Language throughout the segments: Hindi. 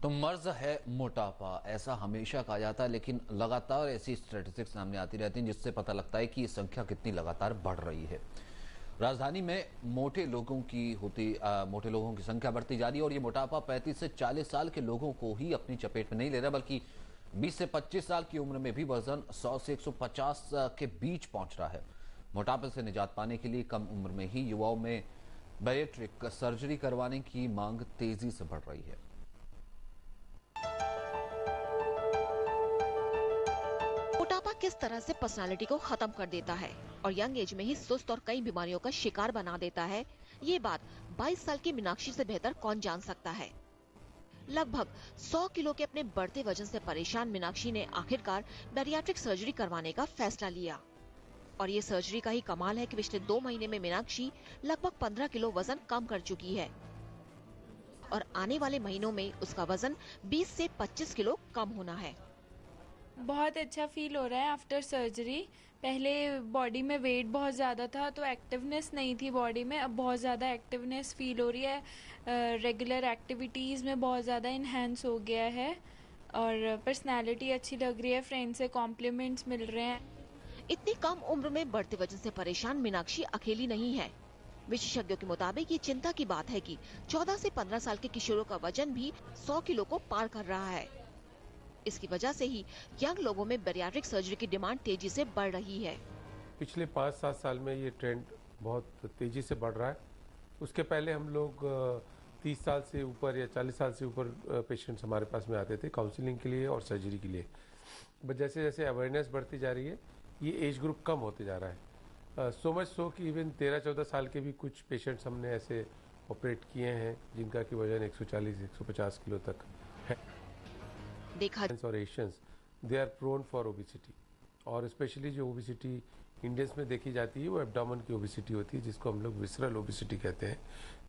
तो मर्ज है मोटापा, ऐसा हमेशा कहा जाता है, लेकिन लगातार ऐसी स्टैटिस्टिक्स सामने आती रहती हैं जिससे पता लगता है कि ये संख्या कितनी लगातार बढ़ रही है। राजधानी में मोटे लोगों की संख्या बढ़ती जा रही है और ये मोटापा 35 से 40 साल के लोगों को ही अपनी चपेट में नहीं ले रहा, बल्कि 20 से 25 साल की उम्र में भी वजन 100 से 150 के बीच पहुंच रहा है। मोटापे से निजात पाने के लिए कम उम्र में ही युवाओं में बैरिएट्रिक सर्जरी करवाने की मांग तेजी से बढ़ रही है। मोटापा किस तरह से पर्सनालिटी को खत्म कर देता है और यंग एज में ही सुस्त और कई बीमारियों का शिकार बना देता है, ये बात 22 साल की मीनाक्षी से बेहतर कौन जान सकता है। लगभग 100 किलो के अपने बढ़ते वजन से परेशान मीनाक्षी ने आखिरकार बैरिएट्रिक सर्जरी करवाने का फैसला लिया। और ये सर्जरी का ही कमाल है कि पिछले 2 महीने में मीनाक्षी लगभग 15 किलो वजन कम कर चुकी है और आने वाले महीनों में उसका वजन 20 से 25 किलो कम होना है। बहुत अच्छा फील हो रहा है आफ्टर सर्जरी। पहले बॉडी में वेट बहुत ज़्यादा था तो एक्टिवनेस नहीं थी बॉडी में, अब बहुत ज़्यादा एक्टिवनेस फील हो रही है। रेगुलर एक्टिविटीज़ में बहुत ज़्यादा इन्हेंस हो गया है और पर्सनालिटी अच्छी लग रही है, फ्रेंड से कॉम्प्लीमेंट्स मिल रहे हैं। इतनी कम उम्र में बढ़ते वजन से परेशान मीनाक्षी अकेली नहीं है। विशेषज्ञों के मुताबिक ये चिंता की बात है कि 14 से 15 साल के किशोरों का वजन भी 100 किलो को पार कर रहा है। इसकी वजह से ही यंग लोगों में बैरिएट्रिक सर्जरी की डिमांड तेजी से बढ़ रही है। पिछले 5-7 साल में ये ट्रेंड बहुत तेजी से बढ़ रहा है। उसके पहले हम लोग 30 साल से ऊपर या 40 साल से ऊपर पेशेंट्स हमारे पास में आते थे काउंसलिंग के लिए और सर्जरी के लिए। बट जैसे जैसे अवेयरनेस बढ़ती जा रही है ये एज ग्रुप कम होते जा रहा है। सो मच सो कि इवन 13-14 साल के भी कुछ पेशेंट्स हमने ऐसे ऑपरेट किए हैं जिनका कि वजन 140-150 किलो तक है। देखा और Asians they are prone for obesity और स्पेशली जो ओबिसिटी इंडियंस में देखी जाती है वो एब्डोमेन की ओबिसिटी होती है जिसको हम लोग विसरल ओबिसिटी कहते हैं,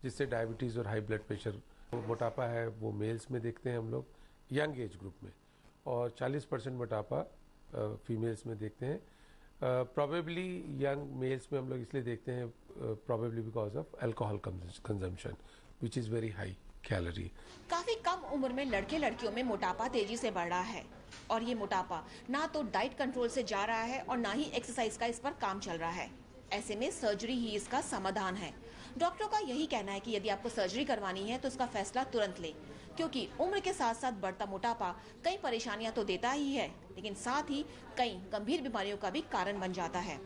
जिससे डायबिटीज़ और हाई ब्लड प्रेशर मोटापा है वो मेल्स में देखते हैं हम लोग यंग एज ग्रुप में, और 40% मोटापा फीमेल्स में देखते हैं। प्रोबेबली यंग मेल्स में हम लोग इसलिए देखते हैं probably because of alcohol consumption which is very high calorie. काफी कम उम्र में लड़के लड़कियों में मोटापा तेजी से बढ़ रहा है और ये मोटापा ना तो डाइट कंट्रोल से जा रहा है और ना ही एक्सरसाइज का इस पर काम चल रहा है। ऐसे में सर्जरी ही इसका समाधान है। डॉक्टरों का यही कहना है कि यदि आपको सर्जरी करवानी है तो इसका फैसला तुरंत लें, क्योंकि उम्र के साथ साथ बढ़ता मोटापा कई परेशानियां तो देता ही है, लेकिन साथ ही कई गंभीर बीमारियों का भी कारण बन जाता है।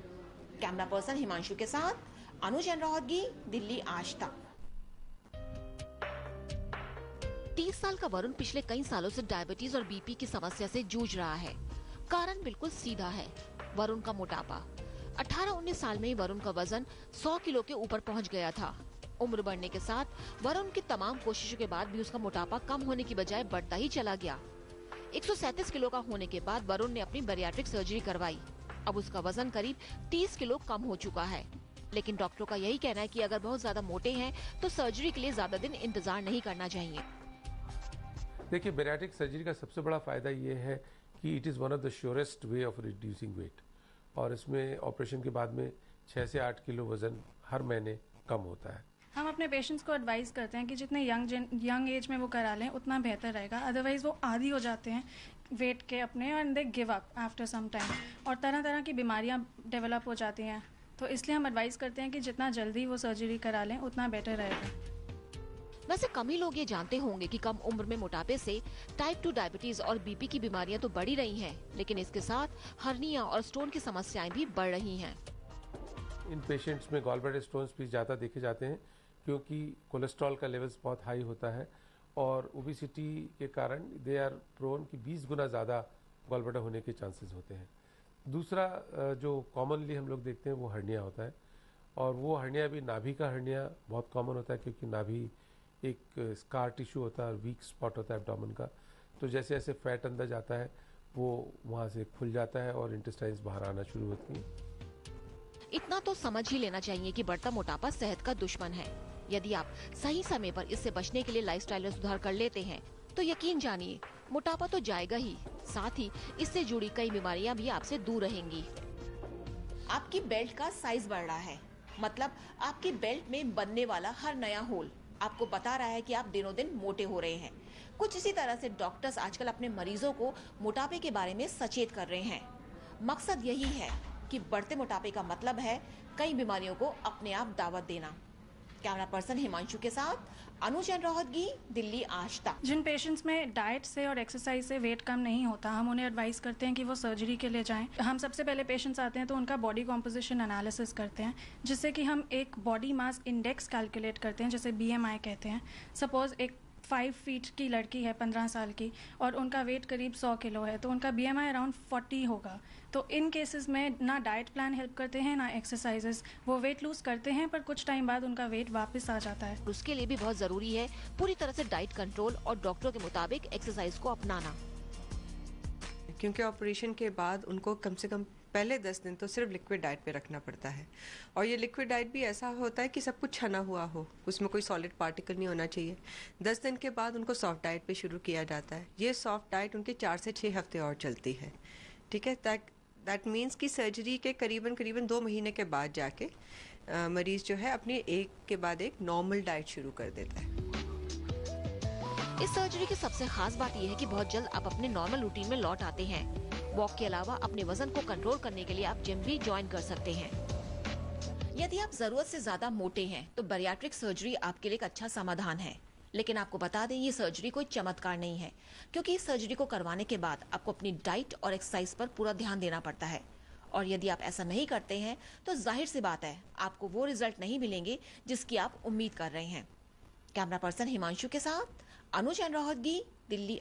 कैमरा पर्सन हिमांशु के साथ अनुज राहतगी, दिल्ली आज तक। 30 साल का वरुण पिछले कई सालों से डायबिटीज और बीपी की समस्या से जूझ रहा है। कारण बिल्कुल सीधा है, वरुण का मोटापा। 18-19 साल में ही वरुण का वजन 100 किलो के ऊपर पहुंच गया था। उम्र बढ़ने के साथ वरुण की तमाम कोशिशों के बाद भी उसका मोटापा कम होने की बजाय बढ़ता ही चला गया। 137 किलो का होने के बाद वरुण ने अपनी बैरिएट्रिक सर्जरी करवाई। अब उसका वजन करीब 30 किलो कम हो चुका है, लेकिन डॉक्टरों का यही कहना है कि अगर बहुत ज्यादा मोटे हैं तो सर्जरी के लिए ज्यादा दिन इंतजार नहीं करना चाहिए। देखिए, बैरिएट्रिक सर्जरी का सबसे बड़ा फायदा ये है कि it is one of the surest way of reducing weight, और इसमें ऑपरेशन के बाद में 6 से 8 किलो वजन हर महीने कम होता है। हम अपने पेशेंट्स को एडवाइस करते हैं कि जितने यंग एज में वो करा लें उतना बेहतर रहेगा, अदरवाइज वो आदी हो जाते हैं वेट के अपने and they give up after some time और तरह तरह की बीमारियां डेवलप हो जाती हैं। तो इसलिए हम एडवाइस करते हैं कि जितना जल्दी वो सर्जरी करा लें उतना बेटर रहेगा। वैसे कम ही लोग ये जानते होंगे कि कम उम्र में मोटापे से टाइप 2 डायबिटीज और बीपी की बीमारियां तो बढ़ी रही हैं, लेकिन इसके साथ हर्निया और स्टोन की समस्याएं भी बढ़ रही हैं। इन पेशेंट्स में गॉलब्लैडर स्टोन्स भी ज़्यादा देखे जाते हैं क्योंकि कोलेस्ट्रॉल का लेवल्स बहुत हाई होता है और ओबिसिटी के कारण दे आर प्रोन कि 20 गुना ज़्यादा गॉलब्लैडर होने के चांसेस होते हैं। दूसरा जो कॉमनली हम लोग देखते हैं वो हर्निया होता है, और वो हर्निया भी नाभि का हर्निया बहुत कॉमन होता है क्योंकि नाभि एक स्कार टिश्यू होता है और वीक स्पॉट होता है एब्डोमेन का। तो जैसे जैसे फैट अंदर जाता है वो वहाँ से खुल जाता है और इंटेस्टाइन्स बाहर आना शुरू होती हैं। इतना तो समझ ही लेना चाहिए कि बढ़ता मोटापा सेहत का दुश्मन है। यदि आप सही समय पर इससे बचने के लिए लाइफस्टाइल में सुधार कर लेते हैं तो यकीन जानिए मोटापा तो जाएगा ही, साथ ही इससे जुड़ी कई बीमारियां भी आपसे दूर रहेंगी। आपकी बेल्ट का साइज बढ़ रहा है, मतलब आपकी बेल्ट में बनने वाला हर नया होल आपको बता रहा है कि आप दिनों दिन मोटे हो रहे हैं। कुछ इसी तरह से डॉक्टर्स आजकल अपने मरीजों को मोटापे के बारे में सचेत कर रहे हैं। मकसद यही है कि बढ़ते मोटापे का मतलब है कई बीमारियों को अपने आप दावत देना। कैमरा पर्सन हिमांशु के साथ अनुजैन रोहतगी, दिल्ली आज तक। जिन पेशेंट्स में डाइट से और एक्सरसाइज से वेट कम नहीं होता, हम उन्हें एडवाइस करते हैं कि वो सर्जरी के लिए जाएं। हम सबसे पहले पेशेंट्स आते हैं तो उनका बॉडी कॉम्पोजिशन एनालिसिस करते हैं, जिससे कि हम एक बॉडी मास इंडेक्स कैलकुलेट करते हैं, जैसे BMI कहते हैं। सपोज एक 5 फीट की लड़की है 15 साल की और उनका वेट करीब 100 किलो है, तो उनका BMI अराउंड 40 होगा। तो इन केसेस में ना डाइट प्लान हेल्प करते हैं ना एक्सरसाइजेस। वो वेट लूज करते हैं पर कुछ टाइम बाद उनका वेट वापस आ जाता है। उसके लिए भी बहुत जरूरी है पूरी तरह से डाइट कंट्रोल और डॉक्टरों के मुताबिक एक्सरसाइज को अपनाना। क्योंकि ऑपरेशन के बाद उनको कम से कम पहले 10 दिन तो सिर्फ लिक्विड डाइट पे रखना पड़ता है, और ये लिक्विड डाइट भी ऐसा होता है कि सब कुछ छना हुआ हो, उसमें कोई सॉलिड पार्टिकल नहीं होना चाहिए। 10 दिन के बाद उनको सॉफ्ट डाइट पे शुरू किया जाता है। ये सॉफ्ट डाइट उनके 4 से 6 हफ्ते और चलती है। ठीक है, दैट मीन्स कि सर्जरी के करीबन 2 महीने के बाद जाके मरीज जो है अपनी एक के बाद एक नॉर्मल डाइट शुरू कर देता है। इस सर्जरी की सबसे खास बात यह है कि बहुत जल्द आप अपने नॉर्मल रूटीन में लौट आते हैं। वॉक के अलावा अपने वजन को कंट्रोल करने के लिए आप जिम भी ज्वाइन कर सकते हैं। यदि आप जरूरत से ज्यादा मोटे हैं तो बैरिएट्रिक सर्जरी आपके लिए एक अच्छा समाधान है। लेकिन आपको बता दें, ये सर्जरी कोई चमत्कार नहीं है, क्योंकि इस सर्जरी को करवाने के बाद आपको अपनी डाइट और एक्सरसाइज पर पूरा ध्यान देना पड़ता है। और यदि आप ऐसा नहीं करते हैं तो जाहिर सी बात है आपको वो रिजल्ट नहीं मिलेंगे जिसकी आप उम्मीद कर रहे हैं। कैमरा पर्सन हिमांशु के साथ अनुजैन रोहतगी, दिल्ली।